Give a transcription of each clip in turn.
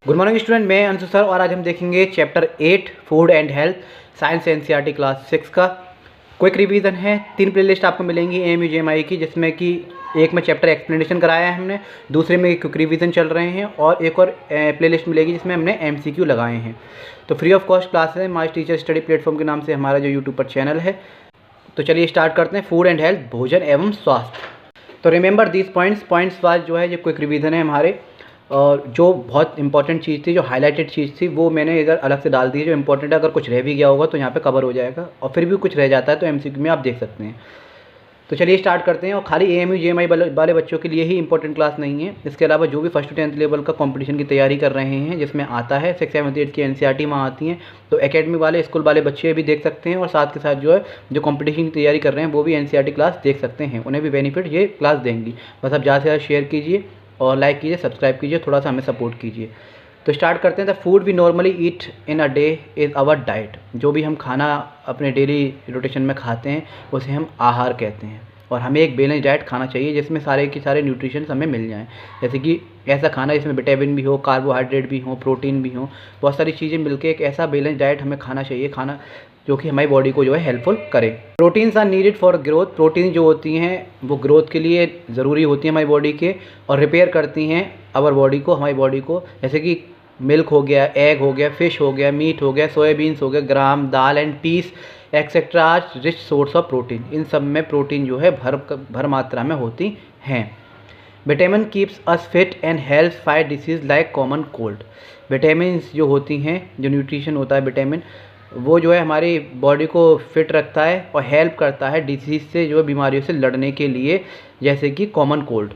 Good morning student, मैं Anshu sir और आज हम देखेंगे chapter 8 food and health science NCERT class 6 का क्विक रिवीजन है। 3 प्लेलिस्ट आपको मिलेंगी AMU-JMI की, जिसमें कि एक में चैप्टर एक्सप्लेनेशन कराया है हमने, दूसरे में क्विक रिवीजन चल रहे हैं और एक और प्लेलिस्ट मिलेगी जिसमें हमने MCQ लगाए हैं। तो फ्री ऑफ कॉस्ट क्लास है माय टीचर स्टडी प्लेटफॉर्म के नाम से हमारा जो यूट्यूब पर चैनल है। तो चलिए स्टार्ट करते हैं। फूड एंड हेल्थ, भोजन एवं स्वास्थ्य। तो रिमेंबर दीज पॉइंट्स वाइज जो है ये क्विक रिवीजन है हमारे, और जो बहुत इंपॉर्टेंट चीज़ थी, जो हाईलाइटेड चीज़ थी, वो मैंने इधर अलग से डाल दी है। जो इंपॉर्टेंट है, अगर कुछ रह भी गया होगा तो यहाँ पे कवर हो जाएगा, और फिर भी कुछ रह जाता है तो MCQ में आप देख सकते हैं। तो चलिए स्टार्ट करते हैं। और खाली AMU-JMI वाले बच्चों के लिए ही इंपॉर्टेंट क्लास नहीं है, इसके अलावा जो भी फर्स्ट टू 10th लेवल का कंपटीशन की तैयारी कर रहे हैं, जिसमें आता है 6, 7, 8 की NCERT वहाँ आती हैं, तो एकेडमी वाले, स्कूल वाले बच्चे भी देख सकते हैं, और साथ के साथ जो है जो कंपटीशन की तैयारी कर रहे हैं वो भी NCERT क्लास देख सकते हैं। उन्हें भी बेनिफिट ये क्लास देंगी। बस आप ज़्यादा से ज़्यादा शेयर कीजिए और लाइक कीजिए, सब्सक्राइब कीजिए, थोड़ा सा हमें सपोर्ट कीजिए। तो स्टार्ट करते हैं। The food we normally eat in a day is our diet. जो भी हम खाना अपने डेली रोटेशन में खाते हैं उसे हम आहार कहते हैं, और हमें एक बैलेंस डाइट खाना चाहिए जिसमें सारे के सारे न्यूट्रिशंस हमें मिल जाएं। जैसे कि ऐसा खाना जिसमें विटामिन भी हो, कार्बोहाइड्रेट भी हो, प्रोटीन भी हो, बहुत सारी चीज़ें मिलके एक ऐसा बैलेंस डाइट हमें खाना चाहिए, खाना जो कि हमारी बॉडी को जो है हेल्पफुल करे। Proteins are needed for growth. Protein जो होती हैं वो ग्रोथ के लिए ज़रूरी होती हैं हमारी बॉडी के, और रिपेयर करती हैं आवर बॉडी को, हमारी बॉडी को। जैसे कि मिल्क हो गया, एग हो गया, फिश हो गया, मीट हो गया, सोयाबीन्स हो गया, gram, dal and peas etcetera rich source of protein. इन सब में प्रोटीन जो है भर मात्रा में होती हैं। Vitamin keeps us fit and help fight disease like common cold. Vitamin जो होती हैं, जो न्यूट्रिशन होता है विटामिन, वो जो है हमारी बॉडी को फिट रखता है और हेल्प करता है डिसीज़ से, जो बीमारियों से लड़ने के लिए, जैसे कि common cold.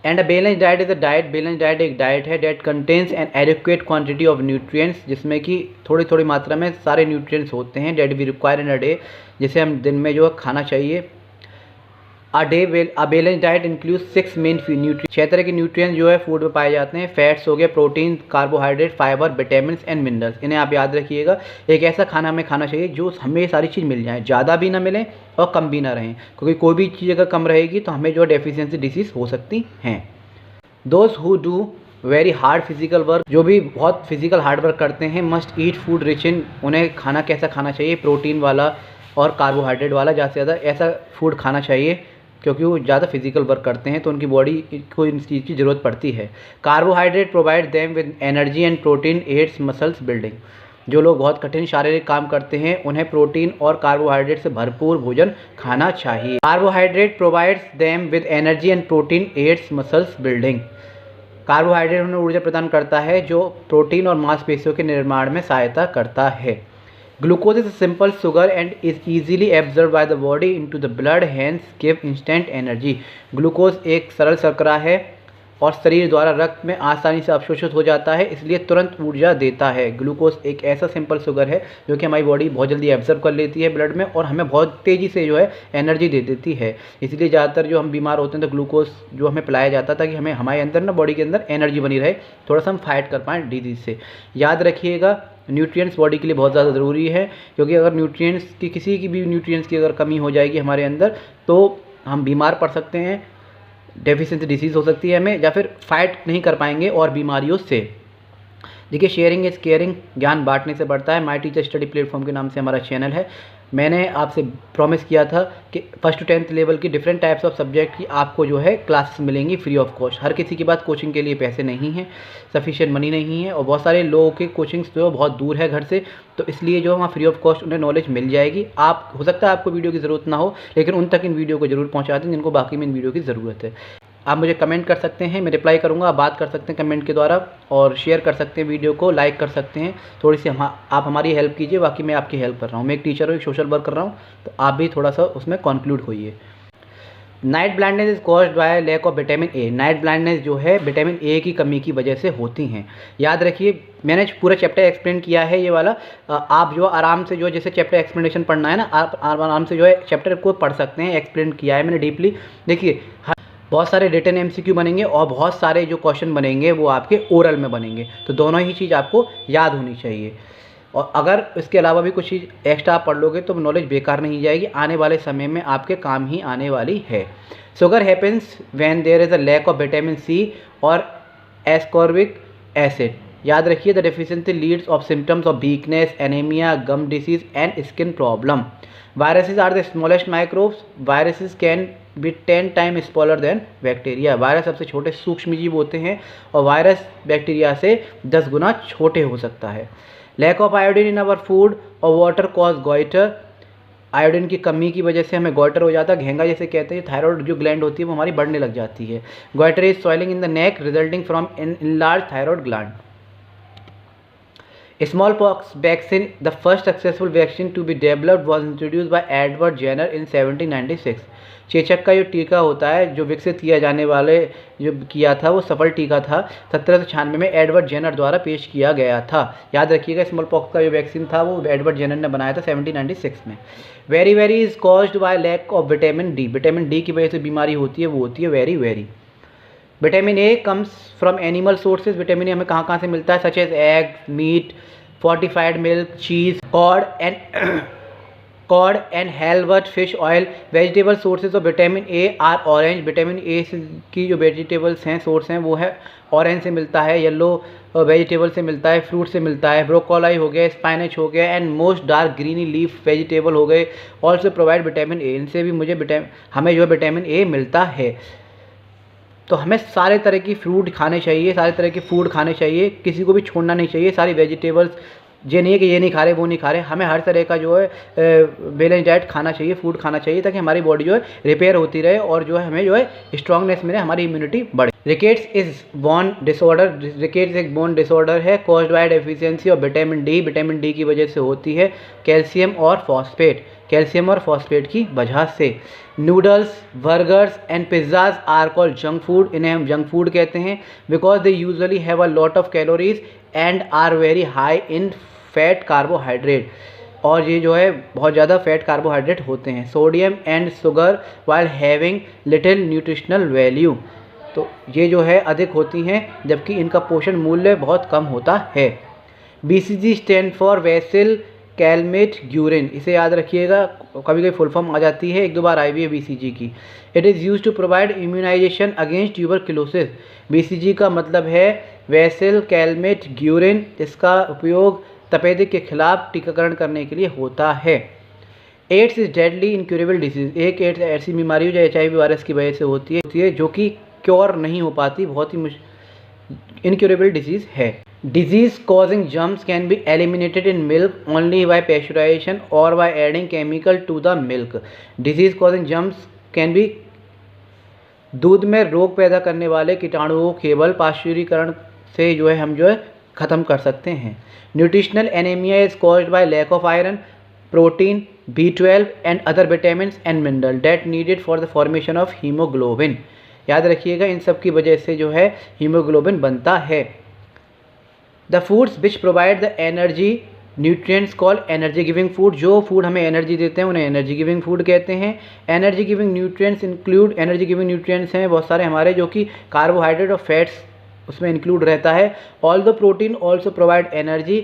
And a balance diet is a diet. Balance diet एक डाइट है date contains an adequate quantity of nutrients, जिसमें कि थोड़ी थोड़ी मात्रा में सारे न्यूट्रिएंट्स होते हैं, that we require in a day, जिसे हम दिन में जो है खाना चाहिए। A balance diet include 6 main nutrients. 6 तरह के न्यूट्रिएंट्स जो है फूड में पाए जाते हैं। फैट्स हो गए, protein, carbohydrate, fibre, vitamin and minerals. इन्हें आप याद रखिएगा। एक ऐसा खाना हमें खाना चाहिए जो हमें ये सारी चीज़ मिल जाए, ज़्यादा भी ना मिले और कम भी ना रहें, क्योंकि कोई भी चीज़ अगर कम रहेगी तो हमें जो डेफिशिएंसी डिसीज़ हो सकती हैं। Those who do very hard physical work, जो भी बहुत फिजिकल हार्ड वर्क करते हैं, मस्ट ईट फूड रिच इन। उन्हें खाना कैसा खाना चाहिए? प्रोटीन वाला और कार्बोहाइड्रेट वाला, ज़्यादा से ज़्यादा ऐसा फूड खाना चाहिए, क्योंकि वो ज़्यादा फिजिकल वर्क करते हैं तो उनकी बॉडी को इन चीज़ की ज़रूरत पड़ती है। Carbohydrate provide them with energy and protein aids muscles building. जो लोग बहुत कठिन शारीरिक काम करते हैं उन्हें प्रोटीन और कार्बोहाइड्रेट से भरपूर भोजन खाना चाहिए। Carbohydrate provides them with energy and protein aids muscles building. Carbohydrate उन्हें ऊर्जा प्रदान करता है जो प्रोटीन और मांसपेशियों के निर्माण में सहायता करता है। Glucose is simple sugar and is easily absorb by the body into the blood, hence give instant energy. Glucose एक सरल शर्करा है और शरीर द्वारा रक्त में आसानी से अवशोषित हो जाता है, इसलिए तुरंत ऊर्जा देता है। ग्लूकोज एक ऐसा सिंपल शुगर है जो कि हमारी बॉडी बहुत जल्दी एब्जॉर्ब कर लेती है ब्लड में, और हमें बहुत तेज़ी से जो है एनर्जी दे देती है। इसलिए ज़्यादातर जो हम बीमार होते हैं तो ग्लूकोज जो हमें पिलाया जाता है, ताकि हमें हमारे अंदर ना बॉडी के अंदर एनर्जी बनी रहे, थोड़ा सा हम फाइट कर पाएँ डिजीज़ से। याद रखिएगा, न्यूट्रिएंट्स बॉडी के लिए बहुत ज़्यादा ज़रूरी है, क्योंकि अगर न्यूट्रिएंट्स की, किसी की भी न्यूट्रिएंट्स की अगर कमी हो जाएगी हमारे अंदर, तो हम बीमार पड़ सकते हैं, डेफिशिएंसी डिसीज़ हो सकती है हमें, या फिर फाइट नहीं कर पाएंगे और बीमारियों से। देखिए, शेयरिंग इज़ केयरिंग, ज्ञान बांटने से बढ़ता है। माय टीचर स्टडी प्लेटफॉर्म के नाम से हमारा चैनल है। मैंने आपसे प्रॉमिस किया था कि फर्स्ट टू 10th लेवल की डिफरेंट टाइप्स ऑफ सब्जेक्ट की आपको जो है क्लासेस मिलेंगी फ्री ऑफ कॉस्ट। हर किसी के पास कोचिंग के लिए पैसे नहीं हैं, सफिशिएंट मनी नहीं है, और बहुत सारे लोगों के कोचिंग्स जो बहुत दूर है घर से, तो इसलिए जो वहाँ फ्री ऑफ कॉस्ट उन्हें नॉलेज मिल जाएगी। आप, हो सकता है आपको वीडियो की ज़रूरत ना हो, लेकिन उन तक इन वीडियो को ज़रूर पहुँचा दें जिनको बाकी में इन वीडियो की ज़रूरत है। आप मुझे कमेंट कर सकते हैं, मैं रिप्लाई करूंगा। आप बात कर सकते हैं कमेंट के द्वारा, और शेयर कर सकते हैं वीडियो को, लाइक कर सकते हैं। थोड़ी सी आप हमारी हेल्प कीजिए, बाकी मैं आपकी हेल्प कर रहा हूँ। मैं एक टीचर हूँ, एक सोशल वर्क कर रहा हूँ, तो आप भी थोड़ा सा उसमें कंक्लूड होइए। Night blindness is caused by lack of vitamin A. Night blindness जो है विटामिन ए की कमी की वजह से होती हैं। याद रखिए, मैंने पूरा चैप्टर एक्सप्लेन किया है ये वाला। आप जो आराम से जो जैसे चैप्टर एक्सप्लेनेशन पढ़ना है ना, आप आराम से जो है चैप्टर को पढ़ सकते हैं। एक्सप्लेन किया है मैंने डीपली। देखिए, बहुत सारे रिटन MCQ बनेंगे और बहुत सारे जो क्वेश्चन बनेंगे वो आपके ओरल में बनेंगे, तो दोनों ही चीज़ आपको याद होनी चाहिए। और अगर इसके अलावा भी कुछ चीज़ एक्स्ट्रा आप पढ़ लोगे तो नॉलेज बेकार नहीं जाएगी, आने वाले समय में आपके काम ही आने वाली है। Sugar happens when there is a lack of vitamin C और एस्कॉर्बिक एसिड। याद रखिए, the deficiency leads of symptoms of weakness, anaemia, gum disease and skin problem. Viruses are the smallest microbes. Viruses can be 10 time smaller than bacteria. Virus सबसे छोटे सूक्ष्म जीव होते हैं और वायरस बैक्टीरिया से 10 गुना छोटे हो सकता है। Lack of iodine in our food और वाटर कॉज गॉइटर। आयोडीन की कमी की वजह से हमें गॉइटर हो जाता है, घेंगा जैसे कहते हैं। थायराइड जो ग्लैंड होती है वो हमारी बढ़ने लग जाती है। Goitre is swelling in the neck resulting from enlarge thyroid gland. Smallpox vaccine, the first successful vaccine to be developed, was introduced by Edward Jenner in 1796. चेचक का जो टीका होता है जो विकसित किया जाने वाले जो किया था वो सफल टीका था 1796 में एडवर्ड जेनर द्वारा पेश किया गया था। याद रखिएगा, स्मॉल पॉक्स का जो वैक्सीन था वो एडवर्ड जेनर ने बनाया था 1796 में। वेरी वेरी is caused by lack of vitamin D. Vitamin D की वजह से बीमारी होती है, वो होती है वेरी वेरी। Vitamin A comes from animal sources. Vitamin A हमें कहाँ कहाँ से मिलता है? Such as egg, meat, fortified milk, cheese, cod and halibut, fish oil. Vegetable sources of vitamin A are orange. Vitamin A की जो वेजिटेबल्स हैं सोर्स हैं वो है ऑरेंज से मिलता है, येलो वेजिटेबल से मिलता है, फ्रूट से मिलता है, ब्रोकोली हो गया, स्पाइनच हो गया and most dark greeny leaf vegetable हो गए। Also provide vitamin A. इनसे भी हमें जो है विटामिन ए मिलता है। तो हमें सारे तरह की फ्रूट खाने चाहिए, सारे तरह के फूड खाने चाहिए, किसी को भी छोड़ना नहीं चाहिए। सारी वेजिटेबल्स, ये नहीं है कि ये नहीं खा रहे वो नहीं खा रहे, हमें हर तरह का जो है बैलेंस डाइट खाना चाहिए, फूड खाना चाहिए, ताकि हमारी बॉडी जो है रिपेयर होती रहे और जो है हमें जो है स्ट्रांगनेस मिले, हमारी इम्यूनिटी बढ़े। Rickets is bone disorder. Rickets एक बोन डिसऑर्डर है caused by deficiency of vitamin D. Vitamin D की वजह से होती है, कैल्शियम और फॉस्फेट की वजह से। Noodles, burgers and pizzas are called junk food. इन्हें हम जंक फूड कहते हैं because they usually have a lot of calories and are very high in fat carbohydrate. और ये जो है बहुत ज़्यादा फैट कार्बोहाइड्रेट होते हैं। Sodium and sugar while having little nutritional value. तो ये जो है अधिक होती हैं जबकि इनका पोषण मूल्य बहुत कम होता है। BCG stand for vessel Calmette Guérin. इसे याद रखिएगा, कभी कभी फुल फॉर्म आ जाती है, एक दो बार आई हुई है BCG की। It is use to provide immunisation against tuberculosis. BCG का मतलब है वेसल कैलमेट ग्यूरिन, जिसका उपयोग तपेदिक के खिलाफ टीकाकरण करने के लिए होता है। AIDS is deadly incurable disease. एक एड्स ऐसी बीमारी हो जो HIV वायरस की वजह से होती है जो कि क्योर नहीं हो पाती, बहुत ही इनक्यूरेबल डिजीज़ है। Disease causing germs can be eliminated in milk only by pasteurization or by adding chemical to the milk. Disease causing germs can be दूध में रोग पैदा करने वाले कीटाणुओं को केवल पाश्चुरीकरण से जो है हम जो है ख़त्म कर सकते हैं। Nutritional anaemia is caused by lack of iron, protein, B12 and other vitamins and mineral that needed for the formation of haemoglobin. याद रखिएगा, इन सब की वजह से जो है हीमोग्लोबिन बनता है। The foods which provide the energy nutrients call energy giving food. जो फूड हमें एनर्जी देते हैं उन्हें एनर्जी गिविंग फूड कहते हैं। Energy giving nutrients include, energy giving nutrients हैं बहुत सारे हमारे, जो कि कार्बोहाइड्रेट और फैट्स उसमें इंक्लूड रहता है। All the protein also provide energy.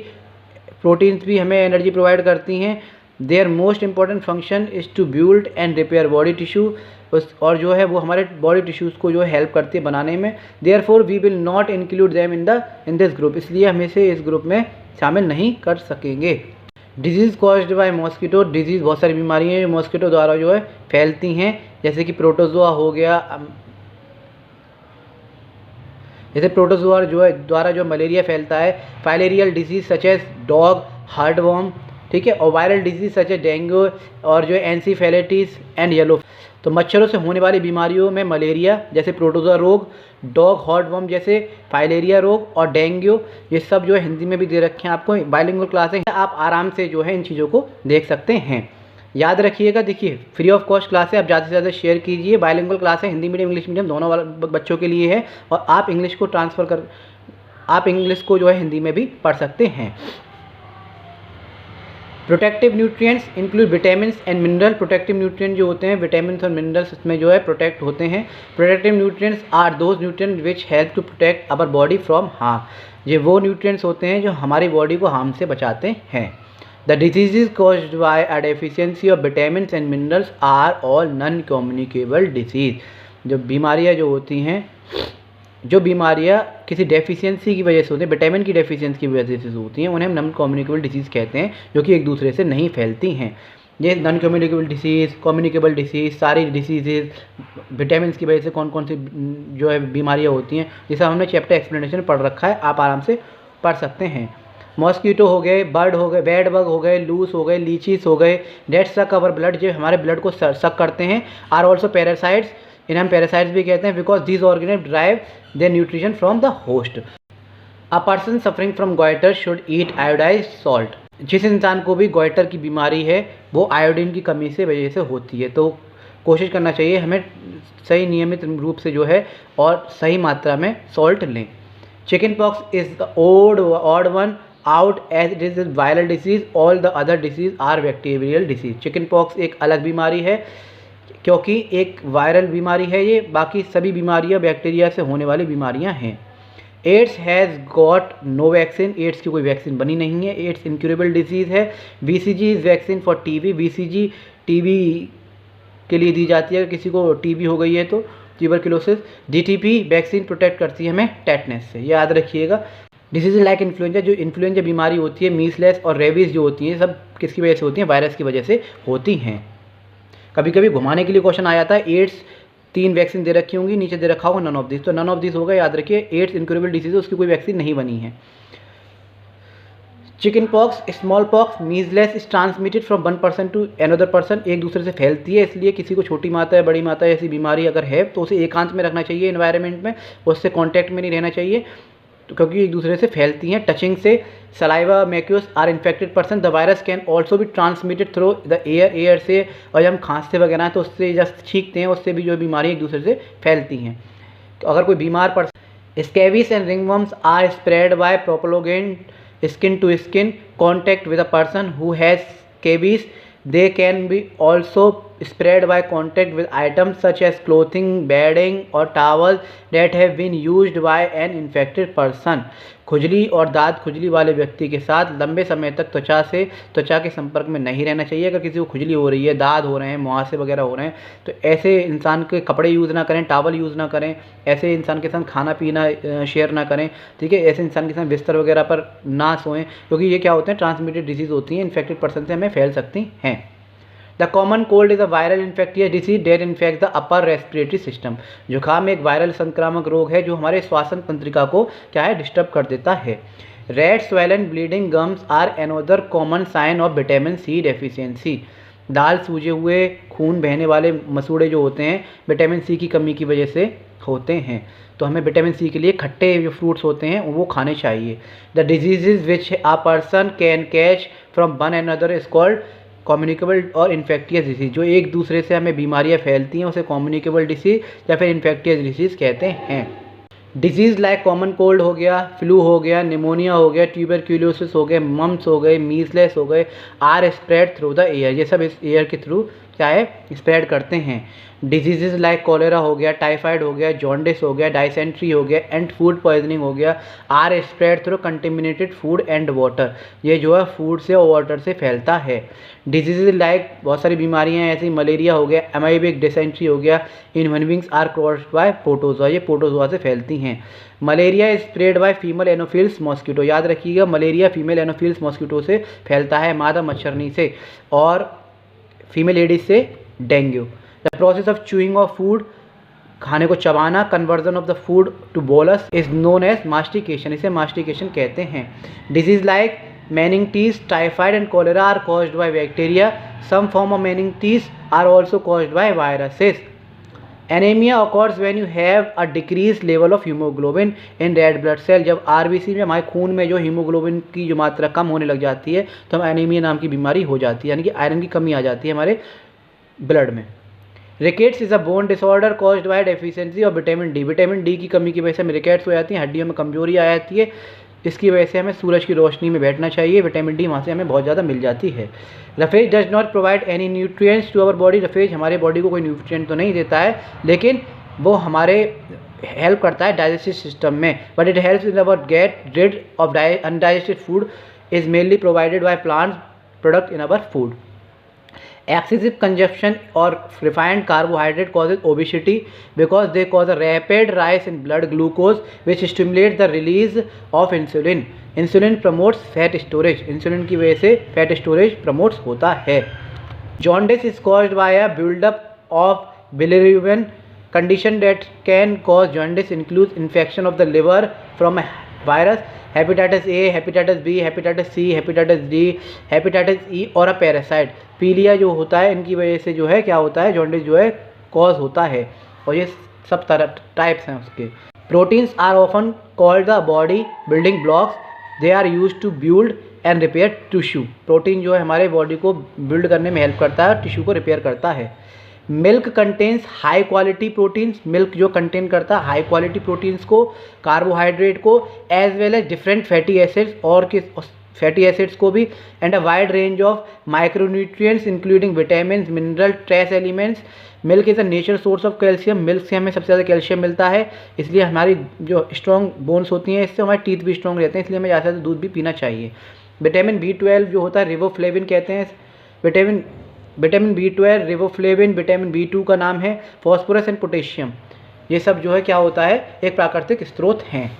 Proteins भी हमें एनर्जी प्रोवाइड करती हैं। Their most important function is to build and repair body tissue. और जो है वो हमारे बॉडी टिश्यूज़ को जो है हेल्प करती है बनाने में। Therefore we will not include them in this group. इसलिए हम इसे इस ग्रुप में शामिल नहीं कर सकेंगे। Disease caused bye mosquito. Disease बहुत सारी बीमारियाँ जो मॉस्किटो द्वारा जो है फैलती हैं, जैसे कि प्रोटोजोआ हो गया, जैसे प्रोटोजोआ जो है द्वारा जो मलेरिया फैलता है। Filarial disease such as dog heartworm, ठीक है, और viral disease such as dengue और जो है एनसीफेलिटिस एंड येलो। तो मच्छरों से होने वाली बीमारियों में मलेरिया जैसे प्रोटोजोआ रोग, डॉग हार्टवर्म जैसे फाइलेरिया रोग और डेंगू, ये सब जो है हिंदी में भी दे रखे हैं आपको। बाइलिंगुअल क्लासें आप आराम से जो है इन चीज़ों को देख सकते हैं। याद रखिएगा, देखिए फ्री ऑफ कॉस्ट क्लास है, आप ज़्यादा से ज़्यादा शेयर कीजिए। बाइलिंगुअल क्लास है, हिंदी मीडियम इंग्लिश मीडियम दोनों वाले बच्चों के लिए है, और आप इंग्लिश को जो है हिंदी में भी पढ़ सकते हैं। Protective nutrients include vitamins and mineral. Protective nutrient जो होते हैं विटामिन्स और मिनरल्स इसमें जो है प्रोटेक्ट होते हैं। Protective nutrients are those nutrient which help to protect our body from harm. ये वो न्यूट्रिएंट्स होते हैं जो हमारी बॉडी को हार्म से बचाते हैं। The disease caused by a deficiency of vitamins and minerals are all non communicable disease. जो बीमारियाँ जो होती हैं जो बीमारियाँ किसी डेफिशिएंसी की वजह से होती हैं, विटामिन की डेफिशिएंसी की वजह से होती हैं, उन्हें हम नॉन कम्युनिकेबल डिसीज़ कहते हैं, जो कि एक दूसरे से नहीं फैलती हैं। ये non communicable disease, communicable disease, सारी डिसीजेज़ विटामिन की वजह से कौन कौन सी जो है बीमारियाँ होती हैं, जिसे हमने चैप्टर एक्सप्लेनेशन पढ़ रखा है, आप आराम से पढ़ सकते हैं। मॉस्कीटो हो गए, बर्ड हो गए, बेड बग हो गए, लूस हो गए, लीचीज हो गए, डेट सक अवर ब्लड, जो हमारे ब्लड को सक करते हैं, आर ऑल्सो पैरासाइट्स, इन्हें हम पैरासाइट्स भी कहते हैं, because this organism drive their nutrition from the host. A person suffering from goitre should eat iodised salt. जिस इंसान को भी गोइटर की बीमारी है वो आयोडीन की कमी से वजह से होती है, तो कोशिश करना चाहिए हमें सही नियमित रूप से जो है और सही मात्रा में सॉल्ट लें। Chicken pox is the odd one out as it is viral disease, all the other disease are bacterial disease. Chicken pox एक अलग बीमारी है क्योंकि एक वायरल बीमारी है ये, बाकी सभी बीमारियां बैक्टीरिया से होने वाली बीमारियां हैं। AIDS has got no vaccine, AIDS की कोई वैक्सीन बनी नहीं है, एड्स इनक्यूरेबल डिजीज़ है। BCG is vaccine for TB, BCG TB के लिए दी जाती है, किसी को टीबी हो गई है तो ट्यूबरकुलोसिस। डीटीपी वैक्सीन प्रोटेक्ट करती है हमें टेटनेस से, याद रखिएगा। डिसीज लाइक इन्फ्लुएंजा, जो इन्फ्लुएंजा बीमारी होती है, मीसलेस और रेबीज जो होती हैं, सब किसकी वजह से होती हैं? वायरस की वजह से होती हैं। कभी कभी घुमाने के लिए क्वेश्चन आ जाता है, एड्स 3 वैक्सीन दे रखी होंगी, नीचे दे रखा होगा नन ऑफ दिस, तो नन ऑफ दिस होगा, याद रखिए। एड्स इनक्यूरेबल डिसीज है, उसकी कोई वैक्सीन नहीं बनी है। Chicken pox, small pox, measles is transmitted from one person to another person, एक दूसरे से फैलती है, इसलिए किसी को छोटी माता या बड़ी माता ऐसी बीमारी अगर है तो उसे एकांत में रखना चाहिए एनवायरनमेंट में, उससे कॉन्टैक्ट में नहीं रहना चाहिए, तो क्योंकि एक दूसरे से फैलती हैं टचिंग से। Saliva mucus are infected person, the virus can also भी transmitted through the air, air से, और जब हम खांसते वगैरह तो उससे जस्ट छींकते हैं, उससे भी जो बीमारी एक दूसरे से फैलती हैं। तो अगर कोई बीमार person, scabies and ringworms are spread by प्रोपलोगेंट skin to skin contact with a person who has scabies. They can be also spread by contact with items such as clothing, bedding or towels that have been used by an infected person. खुजली और दांत खुजली वाले व्यक्ति के साथ लंबे समय तक त्वचा के संपर्क में नहीं रहना चाहिए। अगर किसी को खुजली हो रही है, दांत हो रहे हैं, मुहासे वगैरह हो रहे हैं, तो ऐसे इंसान के कपड़े यूज़ ना करें, टॉवल यूज़ ना करें, ऐसे इंसान के साथ खाना पीना शेयर ना करें, ठीक है। ऐसे इंसान के साथ बिस्तर वगैरह पर ना सोएं, क्योंकि ये क्या होते हैं? ट्रांसमिटेड डिजीज़ होती हैं, इन्फेक्टेड पर्सन से हमें फैल सकती हैं। The common cold is a viral infectious disease that infect the upper respiratory system. जुकाम एक वायरल संक्रामक रोग है जो हमारे श्वसन तंत्रिका को क्या है? डिस्टर्ब कर देता है। Red swollen bleeding gums are another common sign of vitamin C deficiency. दाल सूजे हुए, खून बहने वाले मसूड़े जो होते हैं, विटामिन सी की कमी की वजह से होते हैं, तो हमें विटामिन सी के लिए खट्टे जो फ्रूट्स होते हैं वो खाने चाहिए। The diseases which uh person can catch from one another is called communicable और इन्फेक्टियस डिसीज। जो एक दूसरे से हमें बीमारियां फैलती हैं उसे कम्युनिकेबल डिसीज या फिर इन्फेक्टियस डिसीज कहते हैं। डिजीज़ लाइक कॉमन कोल्ड हो गया, फ्लू हो गया, निमोनिया हो गया, ट्यूबरक्यूलोसिस हो गए, मम्स हो गए, मीजलेस हो गए, are spread through the air. ये सब इस एयर के थ्रू क्या है? स्प्रेड करते हैं। डिजीज़ लाइक कॉलेरा हो गया, टाइफाइड हो गया, जॉन्डिस हो गया, डाइसेंट्री हो गया एंड फूड पॉइजनिंग हो गया, are spread through contaminated food and water. ये जो है फूड से और वाटर से फैलता है। डिजीज़ लाइक बहुत सारी बीमारियां ऐसी, मलेरिया हो गया, एमाइबिक डिसेंट्री हो गया, in human beings are caused by protozoa. ये प्रोटोजोआ से फैलती हैं। Malaria is spread by female anopheles mosquito. याद रखिएगा, मलेरिया फीमेल एनोफिल्स मॉस्किटो से फैलता है, मादा मच्छरनी से, और फीमेल एडिस से dengue. The process of chewing of food, खाने को चबाना, conversion of the food to bolus is known as mastication. इसे मास्टिकेशन कहते हैं। Disease like meningitis, typhoid and cholera are caused by bacteria. Some form of meningitis are also caused by viruses. Anemia occurs when you have a decreased level of hemoglobin in red blood cell. जब RBC में, हमारे खून में जो haemoglobin की जो मात्रा कम होने लग जाती है तो हम एनीमिया नाम की बीमारी हो जाती है, यानी कि आयरन की कमी आ जाती है हमारे ब्लड में। Rickets is a bone disorder caused by deficiency of vitamin D. Vitamin D की कमी की वजह से हमें रिकेट्स हो जाती हैं, हड्डियों में कमजोरी आ जाती है। इसकी वजह से हमें सूरज की रोशनी में बैठना चाहिए, विटामिन डी वहाँ से हमें बहुत ज़्यादा मिल जाती है। Roughage does not provide any nutrients to our body. Roughage हमारे बॉडी को कोई न्यूट्रिएंट तो नहीं देता है, लेकिन वो हमारे हेल्प करता है डाइजेस्टिव सिस्टम में, but it helps in our get rid of undigested food is mainly provided by plants product in our food. Excessive consumption or refined carbohydrate causes obesity because they cause a rapid rise in blood glucose, which stimulates the release of insulin. Insulin promotes fat storage. Insulin की वजह से fat storage promotes होता है. Jaundice is caused by a buildup of bilirubin. Condition that can cause jaundice includes infection of the liver from a virus, hepatitis A, hepatitis B, hepatitis C, hepatitis D, hepatitis E और a parasite. पीलिया जो होता है इनकी वजह से जो है क्या होता है, जॉन्डिस जो है कॉज होता है, और ये सब तरह टाइप्स हैं उसके. Proteins are often called the body building blocks. They are use to build and repair tissue. Protein जो है हमारे बॉडी को बिल्ड करने में हेल्प करता है और टिश्यू को रिपेयर करता है. Milk contains high quality proteins. Milk जो कंटेन करता है हाई क्वालिटी प्रोटीन्स को, कार्बोहाइड्रेट को, as well as different fatty acids और फैटी एसिड्स को भी, and a wide range of micronutrients including vitamin, mineral, trace elements. Milk is a natural source of calcium. Milk से हमें सबसे ज़्यादा calcium मिलता है, इसलिए हमारी जो स्ट्रॉन्ग बोन्स होती हैं इससे हमारे टीथ भी स्ट्रॉन्ग रहते हैं, इसलिए हमें ज़्यादा से ज़्यादा दूध भी पीना चाहिए. विटामिन B12 जो होता है रिबोफ्लेविन कहते हैं. Vitamin B12, riboflavin, vitamin B2 का नाम है, फॉस्फोरस एंड पोटेशियम. ये सब जो है क्या होता है, एक प्राकृतिक स्रोत हैं.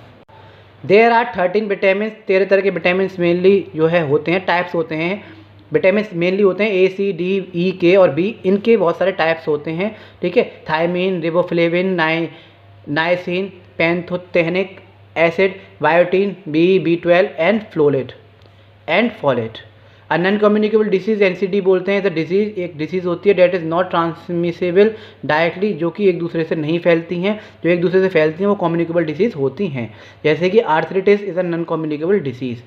There are 13 vitamin. 13 तरह के विटामिन मेनली जो है होते हैं, टाइप्स होते हैं. विटामिन मेनली होते हैं A, C, D, E, K और B. इनके बहुत सारे टाइप्स होते हैं, ठीक है. Thiamine, riboflavin, niacin, pantothenic acid, biotin, B12 and folate. Non communicable disease NCD बोलते हैं. द डिजीज एक डिसीज़ होती है that is not transmissible directly, जो कि एक दूसरे से नहीं फैलती हैं. जो एक दूसरे से फैलती हैं वो कम्युनिकेबल डिसीज़ होती हैं, जैसे कि arthritis is a non communicable disease.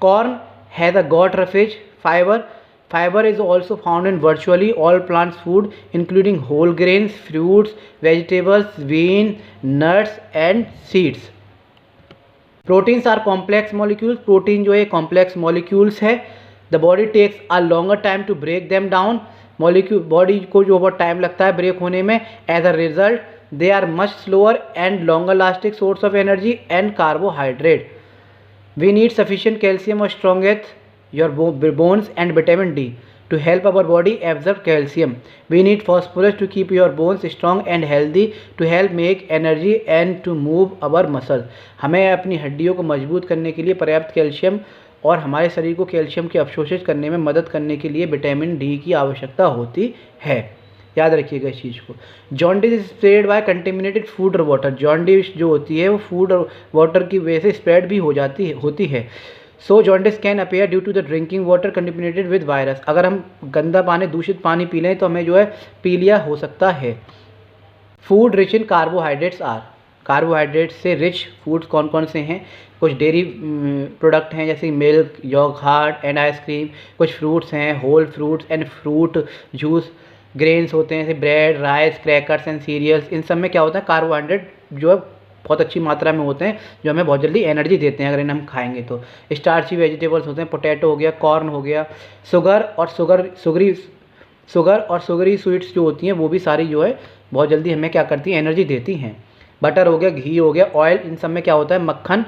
Corn has a गॉट्रफेज fibre. Fiber is also found in virtually all plants food, including whole grains, fruits, vegetables, beans, nuts and seeds. Proteins are complex molecules. Protein जो है complex molecules है. The body takes a longer time to break them down. Molecule body को जो बहुत time लगता है break होने में. As a result, they are much slower and longer lasting source of energy and carbohydrate. We need sufficient calcium or strength your bones and vitamin D to help our body absorb calcium. We need phosphorus to keep your bones strong and healthy, to help make energy and to move our muscles. हमें अपनी हड्डियों को मजबूत करने के लिए पर्याप्त calcium और हमारे शरीर को कैल्शियम की अवशोषित करने में मदद करने के लिए विटामिन डी की आवश्यकता होती है. याद रखिएगा इस चीज़ को. Jaundice is spread bye contaminated food और वाटर. जॉन्डिस जो होती है वो फूड और वाटर की वजह से स्प्रेड भी होती है. So jaundice can appear due to the drinking water contaminated with virus. अगर हम गंदा पानी, दूषित पानी पी लें तो हमें जो है पीलिया हो सकता है. Food rich in carbohydrates are. Carbohydrate से रिच फूड्स कौन कौन से हैं? कुछ डेयरी प्रोडक्ट हैं जैसे मिल्क, योगर्ट एंड आइसक्रीम. कुछ फ्रूट्स हैं, whole fruits and fruit juice. Grains होते हैं जैसे bread, rice, crackers and cereals. इन सब में क्या होता है, कार्बोहाइड्रेट जो है बहुत अच्छी मात्रा में होते हैं, जो हमें बहुत जल्दी एनर्जी देते हैं अगर इन्हें हम खाएंगे तो. स्टार्ची वेजिटेबल्स होते हैं, पोटैटो हो गया, कॉर्न हो गया. शुगर और सुगरी स्वीट्स जो होती हैं वो भी सारी जो है बहुत जल्दी हमें क्या करती हैं, एनर्जी देती हैं. बटर हो गया, घी हो गया, ऑयल, इन सब में क्या होता है, मक्खन,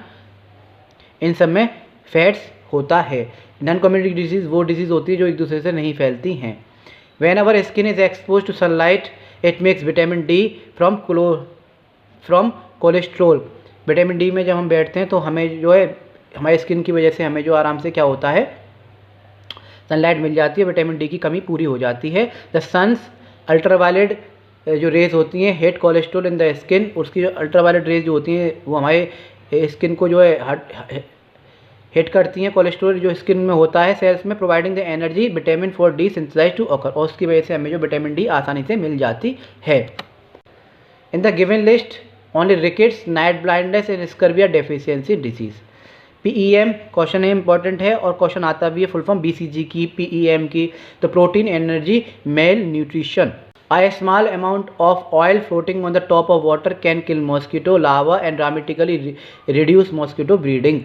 इन सब में फैट्स होता है. नॉन कम्युनिकेबल डिजीज़ वो डिजीज़ होती है जो एक दूसरे से नहीं फैलती हैं. When our skin is expose to sunlight it makes vitamin D from cholesterol. Vitamin D में जब हम बैठते हैं तो हमें जो है हमारी स्किन की वजह से हमें जो आराम से क्या होता है, सनलाइट मिल जाती है, विटामिन डी की कमी पूरी हो जाती है. द सन्स अल्ट्रावायलेट जो रेज होती हैं hit cholesterol in the skin. उसकी जो अल्ट्रावायलेट रेज जो होती हैं वो हमारे स्किन को जो है हिट करती हैं. कोलेस्ट्रॉल जो स्किन में होता है सेल्स में, providing the energy vitamin for D synthesise to occur. और उसकी वजह से हमें जो विटामिन डी आसानी से मिल जाती है. In the given list only rickets, night blindness and scurvy are deficiency disease. PEM question है, इंपॉर्टेंट है और क्वेश्चन आता भी है फुल फॉर्म BCG की, PEM की. तो protein, energy, malnutrition. A small amount of oil floating on the top of water can kill mosquito larvae and dramatically reduce mosquito breeding.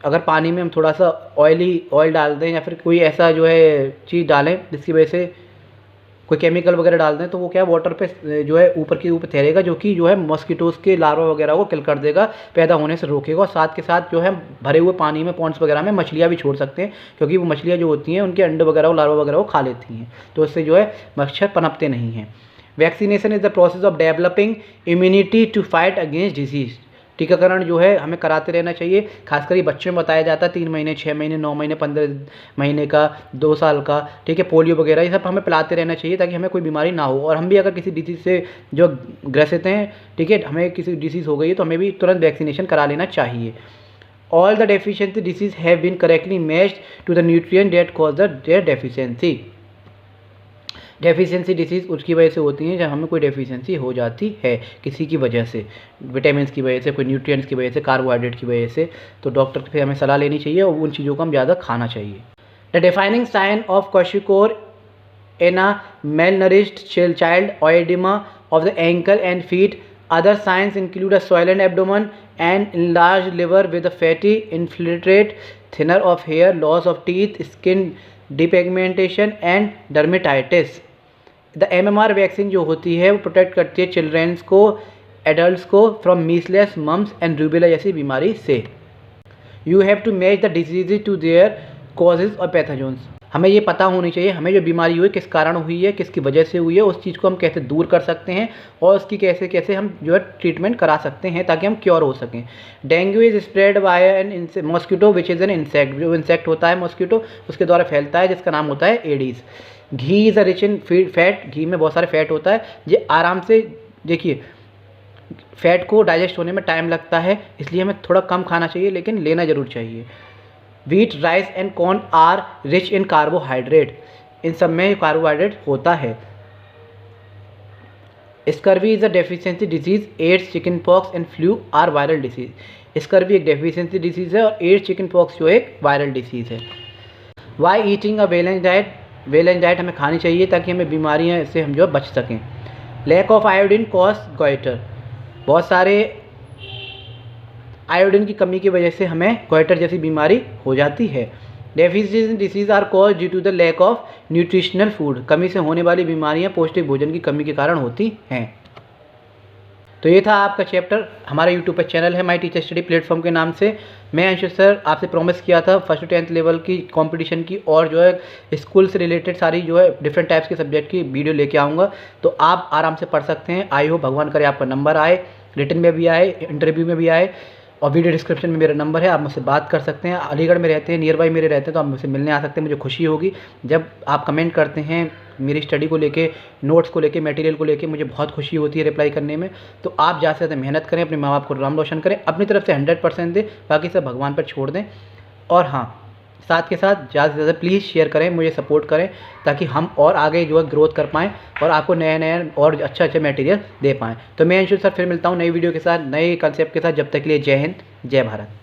अगर पानी में हम थोड़ा सा ऑयल डाल दें या फिर कोई ऐसा जो है चीज़ डालें जिसकी वजह से कोई केमिकल वगैरह डाल दें तो वो क्या है वाटर पे जो है ऊपर के ऊपर तैरेगा, जो कि जो है मॉस्किटोज़ के लार्वा वगैरह को किल कर देगा, पैदा होने से रोकेगा। और साथ के साथ जो है भरे हुए पानी में पॉन्ड्स वगैरह में मछलियाँ भी छोड़ सकते हैं, क्योंकि वो मछलियाँ जो होती हैं उनके अंडे वगैरह लार्वा वगैरह को खा लेती हैं, तो इससे जो है मच्छर पनपते नहीं हैं। Vaccination is the process of developing immunity to fight against disease. टीकाकरण जो है हमें कराते रहना चाहिए, खासकर ये बच्चों में बताया जाता है 3 महीने, 6 महीने, 9 महीने, 15 महीने का, 2 साल का, ठीक है। पोलियो वगैरह ये सब हमें पिलाते रहना चाहिए ताकि हमें कोई बीमारी ना हो। और हम भी अगर किसी डिजीज़ से जो ग्रसित हैं, ठीक है, हमें किसी डिजीज़ हो गई है तो हमें भी तुरंत वैक्सीनेशन करा लेना चाहिए। All the deficiency disease have been correctly matched to the nutrient that cause their deficiency. Deficiency disease उसकी वजह से होती है जब हमें कोई डेफिशिएंसी हो जाती है किसी की वजह से, विटामिन की वजह से, कोई न्यूट्रिएंट्स की वजह से, कार्बोहाइड्रेट की वजह से, तो डॉक्टर से हमें सलाह लेनी चाहिए और उन चीज़ों को हम ज़्यादा खाना चाहिए। The defining sign of kwashiorkor in a malnourished child, oedema of the ankle and feet. Other signs include a swollen abdomen and enlarged liver with a fatty, infiltrate, thinner of hair, loss of teeth, skin depigmentation and dermatitis. The MMR vaccine जो होती है वो protect करती है childrens को, adults को from measles, mumps and rubella जैसी बीमारी से। You have to match the disease to their causes और पैथोजेंस। हमें ये पता होनी चाहिए हमें जो बीमारी हुई किस कारण हुई है, किसकी वजह से हुई है, उस चीज़ को हम कैसे दूर कर सकते हैं और उसकी कैसे कैसे हम जो है ट्रीटमेंट करा सकते हैं ताकि हम क्योर हो सकें। Dengue is spread by an mosquito which is an insect. जो इंसेक्ट होता है मॉस्किटो उसके द्वारा फैलता है, जिसका नाम होता है Aedes. Ghee is a rich in fat. घी में बहुत सारे फैट होता है, ये आराम से, देखिए फैट को डाइजेस्ट होने में टाइम लगता है, इसलिए हमें थोड़ा कम खाना चाहिए लेकिन लेना ज़रूर चाहिए। Wheat, rice and corn are rich in carbohydrate. इन सब में कार्बोहाइड्रेट होता है। Scurvy is a deficiency disease. AIDS, chickenpox and flu are viral disease. Scurvy एक डेफिशिएंसी डिसीज़ है और एड्स, चिकन पॉक्स जो एक वायरल डिसीज़ है। Why eating a balance diet. Balance diet हमें खानी चाहिए ताकि हमें बीमारियां से हम जो बच सकें। Lack of iodine cause goitre. बहुत सारे आयोडीन की कमी की वजह से हमें गोइटर जैसी बीमारी हो जाती है। Deficiency disease are cause due to the lack of nutritional food. कमी से होने वाली बीमारियां पौष्टिक भोजन की कमी के कारण होती हैं। तो ये था आपका चैप्टर। हमारा यूट्यूब पर चैनल है माई टीचर स्टडी प्लेटफॉर्म के नाम से। मैं अंशु सर आपसे प्रॉमिस किया था 1st to 10th लेवल की कंपटीशन की और जो है स्कूल से रिलेटेड सारी जो है डिफरेंट टाइप्स के सब्जेक्ट की वीडियो लेके आऊँगा, तो आप आराम से पढ़ सकते हैं। आई हो भगवान करे आपका नंबर आए, रिटन में भी आए, इंटरव्यू में भी आए, और वीडियो डिस्क्रिप्शन में मेरा नंबर है, आप मुझसे बात कर सकते हैं। अलीगढ़ में रहते हैं, नियर बाई मेरे रहते हैं, तो आप मुझसे मिलने आ सकते हैं। मुझे खुशी होगी जब आप कमेंट करते हैं मेरी स्टडी को लेके, नोट्स को लेके, मटेरियल को लेके, मुझे बहुत खुशी होती है रिप्लाई करने में। तो आप ज़्यादा से ज़्यादा मेहनत करें, अपने माँ बाप को नाम रोशन करें, अपनी तरफ से 100% दें, बाकी सब भगवान पर छोड़ दें। और हाँ, साथ के साथ ज़्यादा से ज़्यादा प्लीज़ शेयर करें, मुझे सपोर्ट करें, ताकि हम और आगे जो है ग्रोथ कर पाएँ और आपको नए नए और अच्छा मटेरियल दे पाएँ। तो मैं अंशु सर फिर मिलता हूँ नई वीडियो के साथ, नए कंसेप्ट के साथ। जब तक के लिए जय हिंद, जय भारत।